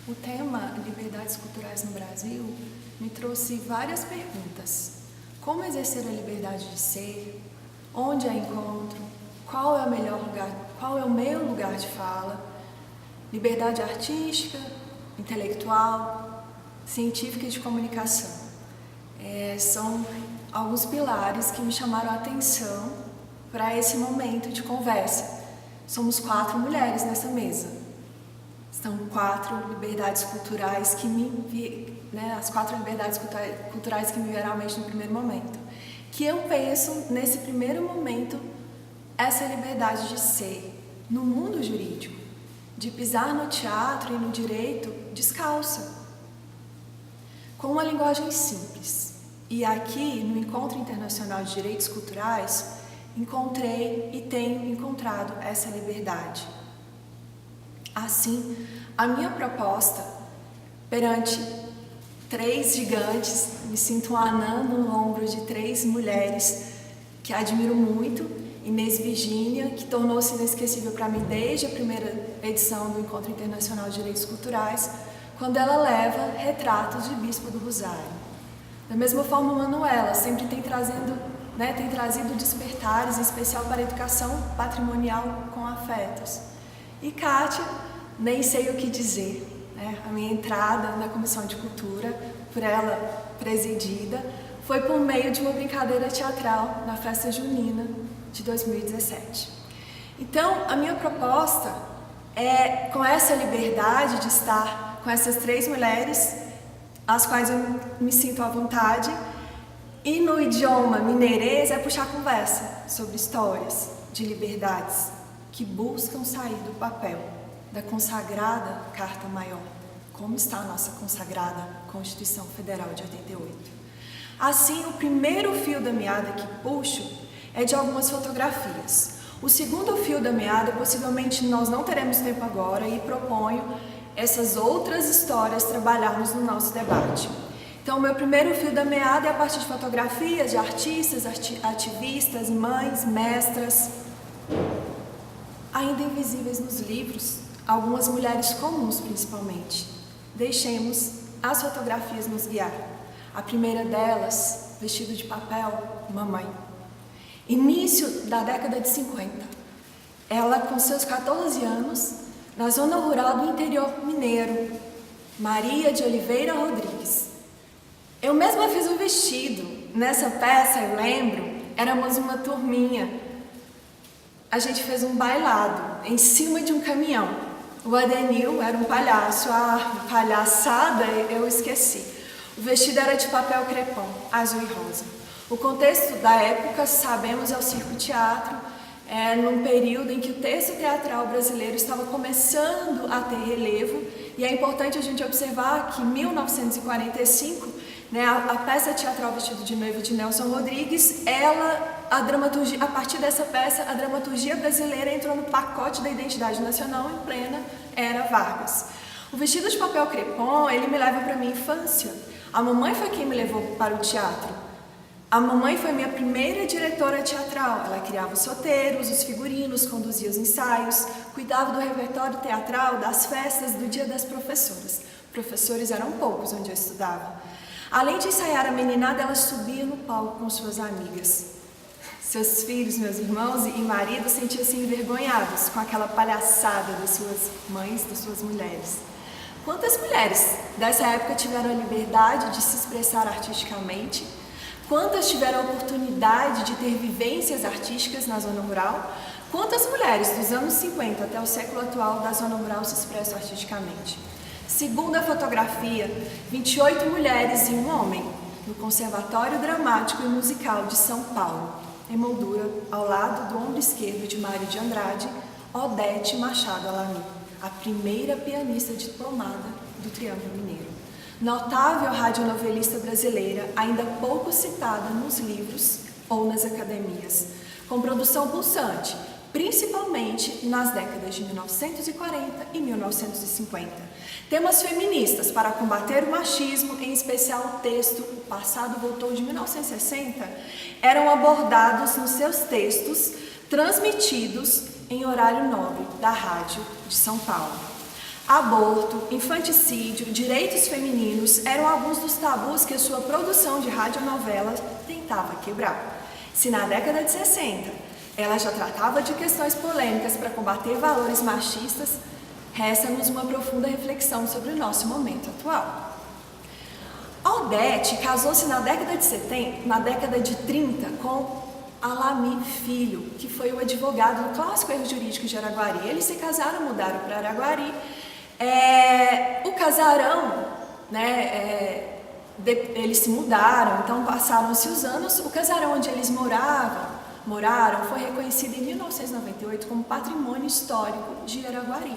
O tema Liberdades Culturais no Brasil me trouxe várias perguntas. Como exercer a liberdade de ser? Onde a encontro? Qual é o melhor lugar? Qual é o meu lugar de fala? Liberdade artística, intelectual, científica e de comunicação. São alguns pilares que me chamaram a atenção para esse momento de conversa. Somos 4 mulheres nessa mesa. São 4 liberdades culturais as 4 liberdades culturais que me vieram à mente no primeiro momento. Que eu penso, nesse primeiro momento, essa liberdade de ser no mundo jurídico, de pisar no teatro e no direito descalça, com uma linguagem simples. E aqui, no Encontro Internacional de Direitos Culturais, encontrei e tenho encontrado essa liberdade. Assim, a minha proposta, perante 3 gigantes, me sinto um anã no ombro de 3 mulheres que admiro muito, Inês Virgínia, que tornou-se inesquecível para mim desde a primeira edição do Encontro Internacional de Direitos Culturais, quando ela leva retratos de Bispo do Rosário. Da mesma forma, Manuela sempre tem trazido despertares, em especial para a educação patrimonial com afetos. E Kátia, nem sei o que dizer, a minha entrada na Comissão de Cultura, por ela presidida, foi por meio de uma brincadeira teatral na festa junina de 2017. Então, a minha proposta é, com essa liberdade de estar com essas 3 mulheres, às quais eu me sinto à vontade, e no idioma mineirês é puxar conversa sobre histórias de liberdades que buscam sair do papel da consagrada Carta Maior, como está a nossa consagrada Constituição Federal de 88. Assim, o primeiro fio da meada que puxo é de algumas fotografias. O segundo fio da meada, possivelmente nós não teremos tempo agora, e proponho essas outras histórias trabalharmos no nosso debate. Então, o meu primeiro fio da meada é a partir de fotografias de artistas, ativistas, mães, mestras, ainda invisíveis nos livros, algumas mulheres comuns principalmente. Deixemos as fotografias nos guiar. A primeira delas, vestido de papel, mamãe. Início da década de 50. Ela, com seus 14 anos, na zona rural do interior mineiro, Maria de Oliveira Rodrigues. Eu mesma fiz um vestido. Nessa peça, eu lembro, éramos uma turminha. A gente fez um bailado em cima de um caminhão. O Adenil era um palhaço, a palhaçada eu esqueci. O vestido era de papel crepom, azul e rosa. O contexto da época, sabemos, é o circo-teatro, num período em que o texto teatral brasileiro estava começando a ter relevo, e é importante a gente observar que em 1945, a peça teatral Vestido de Noiva de Nelson Rodrigues, a partir dessa peça, a dramaturgia brasileira entrou no pacote da identidade nacional em plena era Vargas. O vestido de papel crepom, ele me leva para a minha infância. A mamãe foi quem me levou para o teatro. A mamãe foi minha primeira diretora teatral. Ela criava os roteiros, os figurinos, conduzia os ensaios, cuidava do repertório teatral, das festas, do dia das professoras. Professores eram poucos onde eu estudava. Além de ensaiar a meninada, ela subia no palco com suas amigas. Seus filhos, meus irmãos e marido sentiam-se envergonhados com aquela palhaçada das suas mães, das suas mulheres. Quantas mulheres dessa época tiveram a liberdade de se expressar artisticamente? Quantas tiveram a oportunidade de ter vivências artísticas na zona rural? Quantas mulheres dos anos 50 até o século atual da zona rural se expressam artisticamente? Segundo a fotografia, 28 mulheres e um homem, no Conservatório Dramático e Musical de São Paulo, em moldura, ao lado do ombro esquerdo de Mário de Andrade, Odete Machado Alamy, a primeira pianista diplomada do Triângulo Mineiro. Notável radionovelista brasileira, ainda pouco citada nos livros ou nas academias, com produção pulsante, principalmente nas décadas de 1940 e 1950. Temas feministas para combater o machismo, em especial o texto O Passado Voltou de 1960, eram abordados nos seus textos transmitidos em horário nobre da Rádio de São Paulo. Aborto, infanticídio, direitos femininos eram alguns dos tabus que a sua produção de radionovela tentava quebrar. Se na década de 60 ela já tratava de questões polêmicas para combater valores machistas, resta-nos uma profunda reflexão sobre o nosso momento atual. Odete casou-se na década de 30 com Alami Filho, que foi o advogado do clássico erro jurídico de Araguari. Eles se casaram, mudaram para Araguari. O casarão, eles se mudaram, então passaram-se os anos. O casarão onde eles moraram foi reconhecido em 1998 como Patrimônio Histórico de Araguari.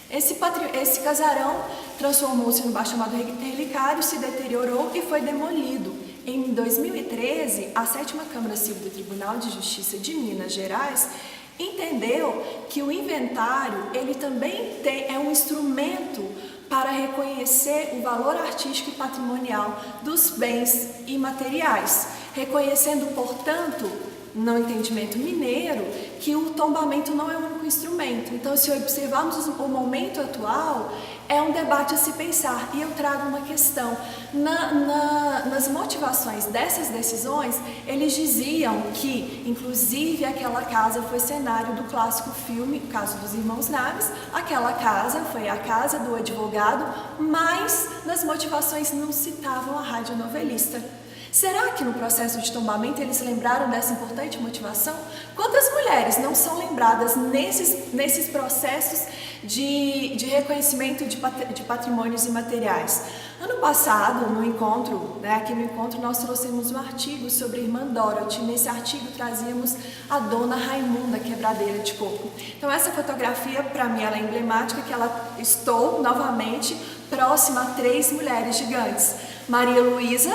Esse casarão transformou-se num bairro chamado Relicário, se deteriorou e foi demolido. Em 2013, a 7ª Câmara Civil do Tribunal de Justiça de Minas Gerais entendeu que o inventário ele também é um instrumento para reconhecer o valor artístico e patrimonial dos bens imateriais, reconhecendo, portanto, no entendimento mineiro, que o tombamento não é o único instrumento. Então, se observarmos o momento atual, é um debate a se pensar. E eu trago uma questão. Nas motivações dessas decisões, eles diziam que, inclusive, aquela casa foi cenário do clássico filme, o caso dos Irmãos Naves. Aquela casa foi a casa do advogado, mas nas motivações não citavam a radionovelista. Será que no processo de tombamento eles lembraram dessa importante motivação? Quantas mulheres não são lembradas nesses processos de reconhecimento de patrimônios imateriais? Ano passado, no encontro, aqui no encontro, nós trouxemos um artigo sobre a irmã Dorothy. Nesse artigo trazíamos a dona Raimunda Quebradeira de Coco. Então essa fotografia, para mim, ela é emblemática, que estou novamente próxima a 3 mulheres gigantes. Maria Luísa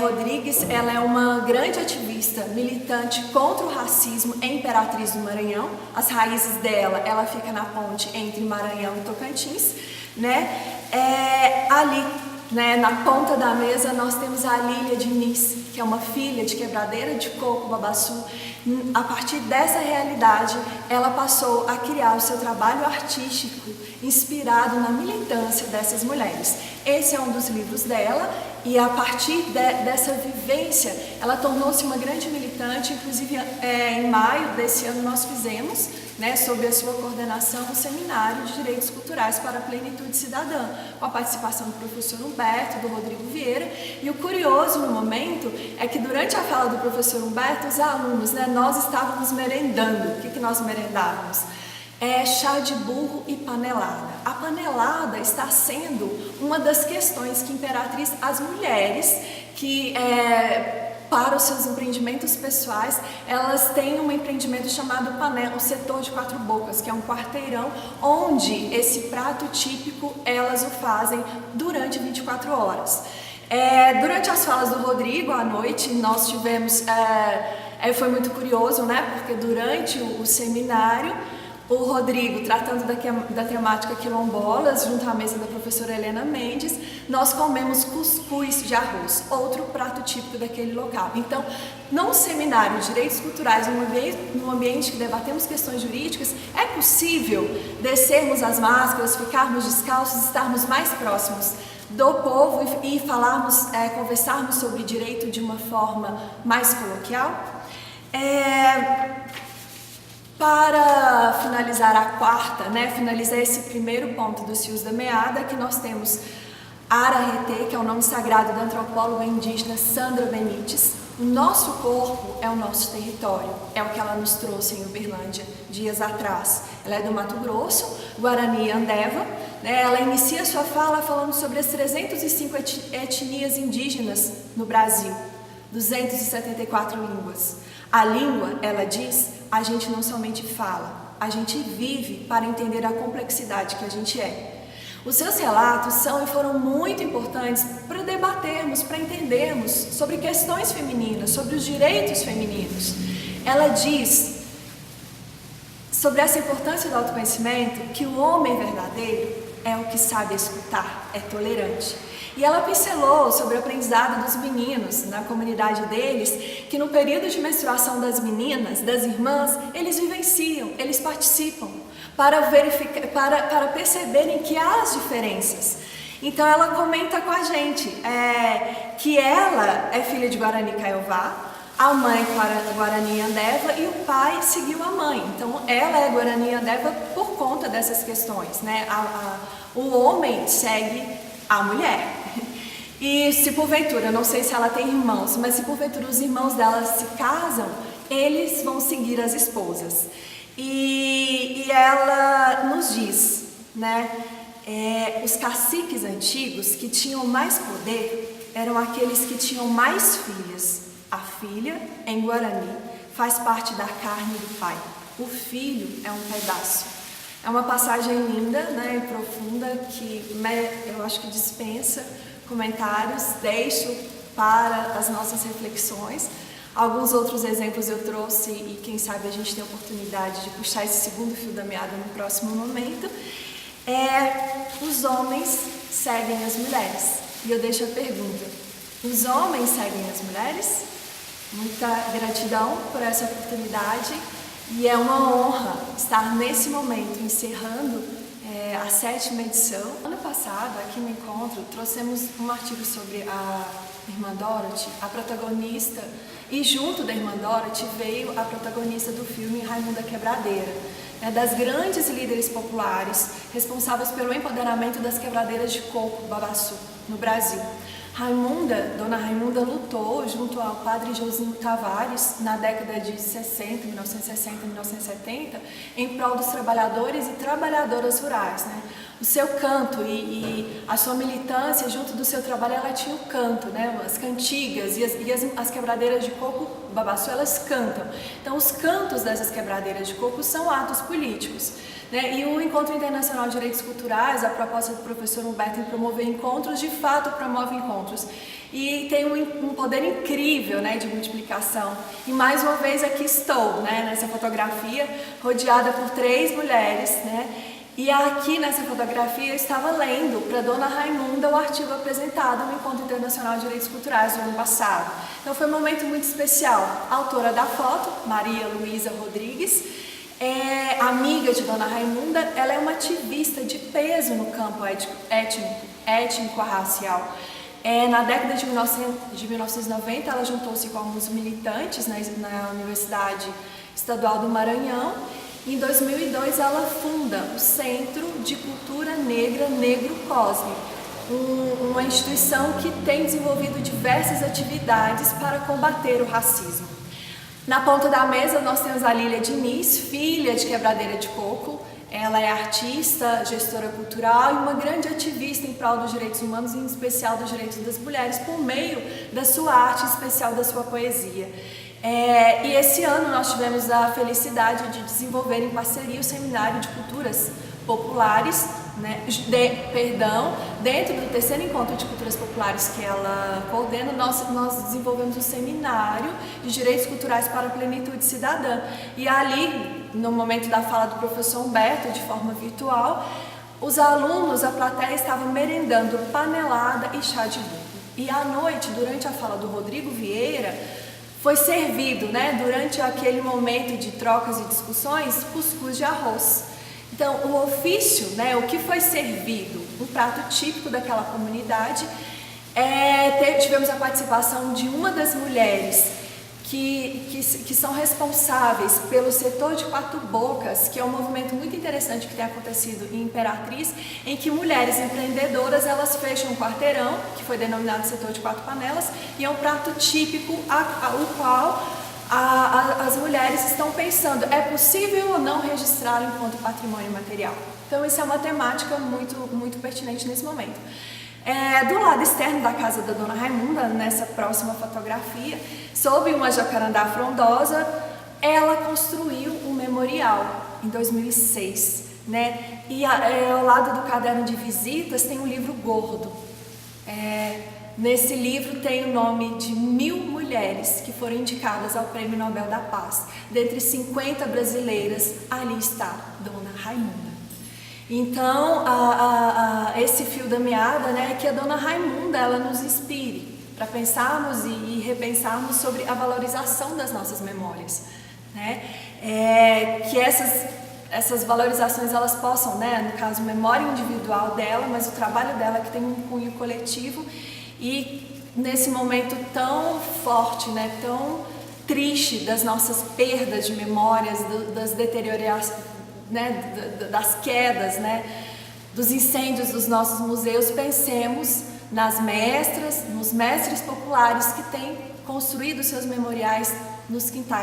Rodrigues, ela é uma grande ativista, militante contra o racismo em Imperatriz do Maranhão. As raízes dela, ela fica na ponte entre Maranhão e Tocantins, ali, na ponta da mesa, nós temos a Lília Diniz, que é uma filha de Quebradeira de Coco, Babaçu. A partir dessa realidade, ela passou a criar o seu trabalho artístico inspirado na militância dessas mulheres. Esse é um dos livros dela e a partir dessa vivência, ela tornou-se uma grande militante. Inclusive, em maio desse ano nós fizemos, sob a sua coordenação, um seminário de direitos culturais para a plenitude cidadã, com a participação do professor Humberto, do Rodrigo Vieira. E o curioso no momento é que durante a fala do professor Humberto, os alunos, nós estávamos merendando. O que nós merendávamos? Chá de burro e panelada. A panelada está sendo uma das questões que Imperatriz, as mulheres que para os seus empreendimentos pessoais, elas têm um empreendimento chamado Panela, o setor de 4 bocas, que é um quarteirão onde esse prato típico elas o fazem durante 24 horas. Durante as falas do Rodrigo à noite, nós tivemos, foi muito curioso, porque durante o seminário, o Rodrigo, tratando da temática quilombolas, junto à mesa da professora Helena Mendes, nós comemos cuscuz de arroz, outro prato típico daquele local. Então, num seminário de direitos culturais, num ambiente que debatemos questões jurídicas, é possível descermos as máscaras, ficarmos descalços, estarmos mais próximos do povo e conversarmos sobre direito de uma forma mais coloquial? Para finalizar finalizar esse primeiro ponto dos fios da meada, que nós temos Ararretê, que é o nome sagrado da antropóloga indígena Sandra Benites. O nosso corpo é o nosso território, é o que ela nos trouxe em Uberlândia dias atrás. Ela é do Mato Grosso, Guarani Andeva. Ela inicia sua fala falando sobre as 305 etnias indígenas no Brasil, 274 línguas. A língua, ela diz, a gente não somente fala, a gente vive para entender a complexidade que a gente é. Os seus relatos são e foram muito importantes para debatermos, para entendermos sobre questões femininas, sobre os direitos femininos. Ela diz sobre essa importância do autoconhecimento que o homem verdadeiro é o que sabe escutar, é tolerante. E ela pincelou sobre o aprendizado dos meninos na comunidade deles, que no período de menstruação das meninas, das irmãs, eles vivenciam, eles participam. para verificar, para perceberem que há as diferenças. Então ela comenta com a gente que ela é filha de Guarani Kaiowá, a mãe é Guarani Andeva e o pai seguiu a mãe. Então ela é Guarani Andeva por conta dessas questões, né? O homem segue a mulher. E se porventura, não sei se ela tem irmãos, mas se porventura os irmãos dela se casam, eles vão seguir as esposas. E ela nos diz, né? Os caciques antigos que tinham mais poder eram aqueles que tinham mais filhas. A filha, em Guarani, faz parte da carne do pai. O filho é um pedaço. É uma passagem linda, né, e profunda que eu acho que dispensa comentários, deixo para as nossas reflexões. Alguns outros exemplos eu trouxe e quem sabe a gente tem a oportunidade de puxar esse segundo fio da meada no próximo momento. Os homens seguem as mulheres. E eu deixo a pergunta: os homens seguem as mulheres? Muita gratidão por essa oportunidade e é uma honra estar nesse momento encerrando a 7ª edição. Ano passado, aqui no encontro, trouxemos um artigo sobre a irmã Dorothy, a protagonista, e junto da irmã Dorothy veio a protagonista do filme Raimunda Quebradeira, das grandes líderes populares responsáveis pelo empoderamento das quebradeiras de coco babaçu no Brasil. Dona Raimunda lutou junto ao padre Josinho Tavares na década de 60, 1960, 1970, em prol dos trabalhadores e trabalhadoras rurais, né? O seu canto e a sua militância junto do seu trabalho, ela tinha o canto, né? As cantigas e as quebradeiras de coco babaçu, elas cantam. Então, os cantos dessas quebradeiras de coco são atos políticos, né? E o Encontro Internacional de Direitos Culturais, a proposta do professor Humberto em promover encontros, de fato promove encontros. E tem um poder incrível, né, de multiplicação. E mais uma vez aqui estou, né, nessa fotografia, rodeada por 3 mulheres, né? E aqui nessa fotografia eu estava lendo para Dona Raimunda o artigo apresentado no Encontro Internacional de Direitos Culturais do ano passado. Então foi um momento muito especial. A autora da foto, Maria Luísa Rodrigues, amiga de Dona Raimunda, ela é uma ativista de peso no campo étnico-racial. Na década de 1990, ela juntou-se com alguns militantes na Universidade Estadual do Maranhão. Em 2002, ela funda o Centro de Cultura Negra Negro Cosme, uma instituição que tem desenvolvido diversas atividades para combater o racismo. Na ponta da mesa, nós temos a Lília Diniz, filha de quebradeira de coco. Ela é artista, gestora cultural e uma grande ativista em prol dos direitos humanos, em especial dos direitos das mulheres, por meio da sua arte, em especial da sua poesia. E esse ano nós tivemos a felicidade de desenvolver em parceria o Seminário de Culturas Populares, né, dentro do 3º Encontro de Culturas Populares que ela coordena, nós desenvolvemos um seminário de direitos culturais para a plenitude cidadã. E ali, no momento da fala do professor Humberto, de forma virtual, os alunos, a plateia, estavam merendando panelada e chá de búrro. E à noite, durante a fala do Rodrigo Vieira, foi servido, né, durante aquele momento de trocas e discussões, cuscuz de arroz. Então, o ofício, né, o que foi servido, um prato típico daquela comunidade, tivemos a participação de uma das mulheres que são responsáveis pelo setor de Quatro Bocas, que é um movimento muito interessante que tem acontecido em Imperatriz, em que mulheres empreendedoras, elas fecham um quarteirão, que foi denominado setor de 4 panelas, e é um prato típico o qual as mulheres estão pensando, é possível ou não registrar enquanto patrimônio material? Então, isso é uma temática muito, muito pertinente nesse momento. Do lado externo da casa da Dona Raimunda, nessa próxima fotografia, sob uma jacarandá frondosa, ela construiu um memorial em 2006, né? E ao lado do caderno de visitas tem um livro gordo. Nesse livro tem o nome de 1000 mulheres que foram indicadas ao Prêmio Nobel da Paz. Dentre 50 brasileiras, ali está Dona Raimunda. Então, esse fio da meada, né, é que a Dona Raimunda, ela nos inspire para pensarmos e repensarmos sobre a valorização das nossas memórias, né? Que essas essas valorizações elas possam, né, no caso, memória individual dela, mas o trabalho dela que tem um cunho coletivo. E nesse momento tão forte, né, tão triste das nossas perdas de memórias, das deteriorações, né, das quedas, né, dos incêndios dos nossos museus, pensemos nas mestras, nos mestres populares que têm construído seus memoriais nos quintais.